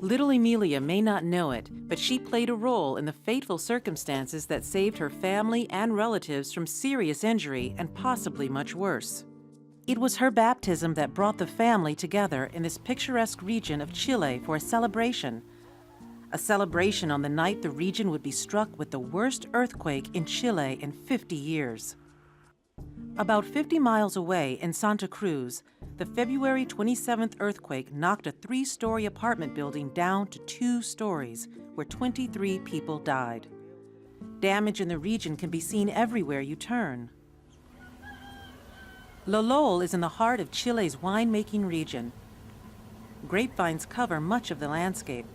Little Emilia may not know it, but she played a role in the fateful circumstances that saved her family and relatives from serious injury and possibly much worse. It was her baptism that brought the family together in this picturesque region of Chile for a celebration on the night the region would be struck with the worst earthquake in Chile in 50 years. About 50 miles away in Santa Cruz, the February 27th earthquake knocked a 3-story apartment building down to 2 stories, where 23 people died. Damage in the region can be seen everywhere you turn. Lolol is in the heart of Chile's winemaking region. Grapevines cover much of the landscape.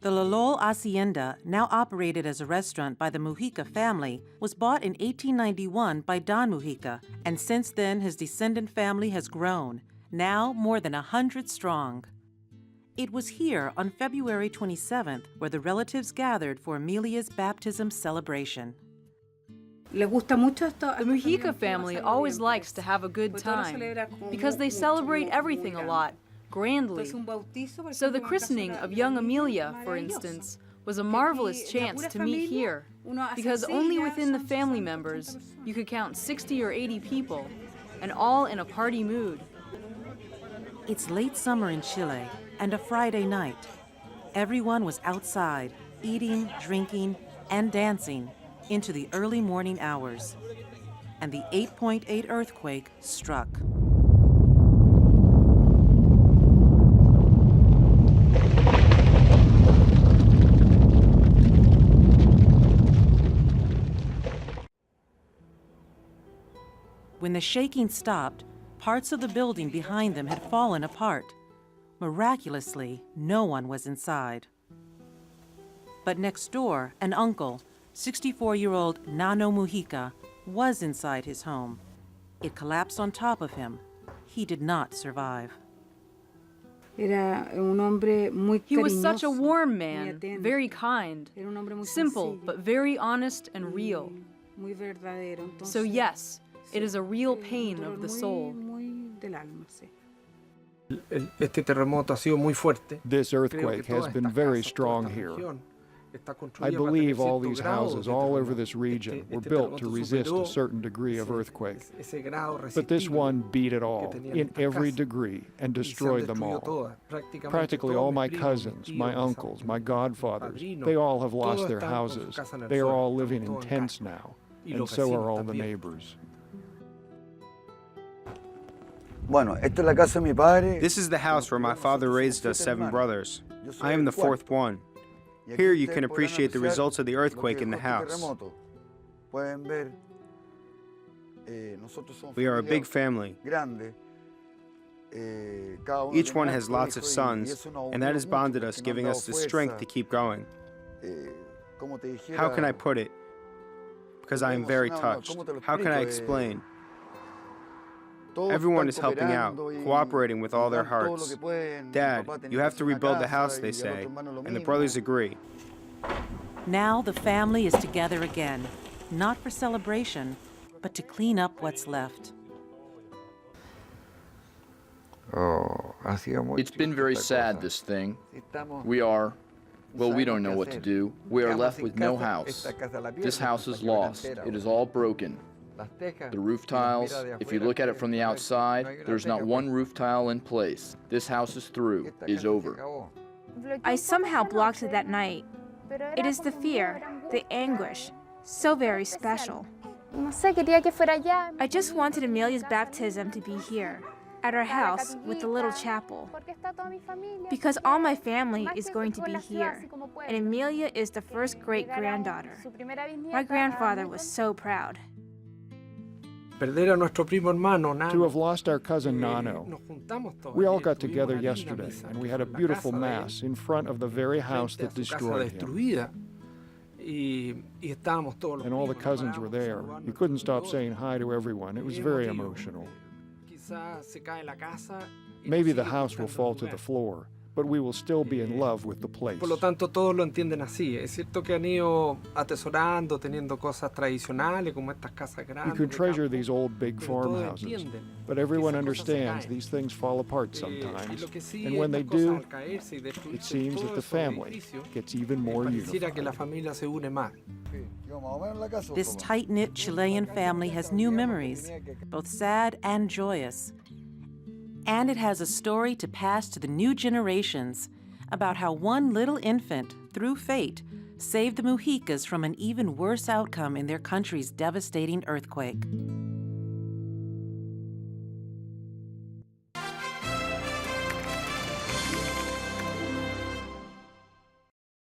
The Lolol Hacienda, now operated as a restaurant by the Mujica family, was bought in 1891 by Don Mujica, and since then his descendant family has grown, now more than 100 strong. It was here on February 27th where the relatives gathered for Emilia's baptism celebration. The Mujica family always likes to have a good time because they celebrate everything a lot, grandly. So the christening of young Emilia, for instance, was a marvelous chance to meet here, because only within the family members you could count 60 or 80 people, and all in a party mood. It's late summer in Chile and a Friday night. Everyone was outside, eating, drinking, and dancing into the early morning hours. And the 8.8 earthquake struck. When the shaking stopped, parts of the building behind them had fallen apart. Miraculously, no one was inside. But next door, an uncle, 64-year-old Nano Mujica, was inside his home. It collapsed on top of him. He did not survive. He was such a warm man, very kind, simple but very honest and real. So yes, it is a real pain of the soul. This earthquake has been very strong here. I believe all these houses all over this region were built to resist a certain degree of earthquake. But this one beat it all, in every degree, and destroyed them all. Practically all my cousins, my uncles, my godfathers, they all have lost their houses. They are all living in tents now, and so are all the neighbors. This is the house where my father raised us 7 brothers. I am the 4th one. Here you can appreciate the results of the earthquake in the house. We are a big family. Each one has lots of sons, and that has bonded us, giving us the strength to keep going. How can I put it? Because I am very touched. How can I explain? Everyone is helping out, cooperating with all their hearts. Dad, you have to rebuild the house, they say, and the brothers agree. Now the family is together again, not for celebration, but to clean up what's left. It's been very sad, this thing. We don't know what to do. We are left with no house. This house is lost. It is all broken. The roof tiles, if you look at it from the outside, there's not one roof tile in place. This house is through, is over. I somehow blocked it that night. It is the fear, the anguish, so very special. I just wanted Emilia's baptism to be here, at our house with the little chapel, because all my family is going to be here, and Emilia is the first great-granddaughter. My grandfather was so proud. To have lost our cousin Nano. We all got together yesterday, and we had a beautiful mass in front of the very house that destroyed him. And all the cousins were there. You couldn't stop saying hi to everyone. It was very emotional. Maybe the house will fall to the floor, but we will still be in love with the place. Por lo tanto, todos lo entienden así. Es cierto que han ido atesorando, teniendo cosas tradicionales como estas casas You grandes. can de treasure campo, these old big pero todos farmhouses, entienden but que everyone esas cosas se understands caen. these things fall apart Y sometimes, lo que sí and es when they las cosas do, al caerse y it destruirse seems that todos the esos family edificios, gets even more pareciera que la unified. familia se une más. This tight-knit Chilean family has new memories, both sad and joyous. And it has a story to pass to the new generations about how one little infant, through fate, saved the Mujica's from an even worse outcome in their country's devastating earthquake.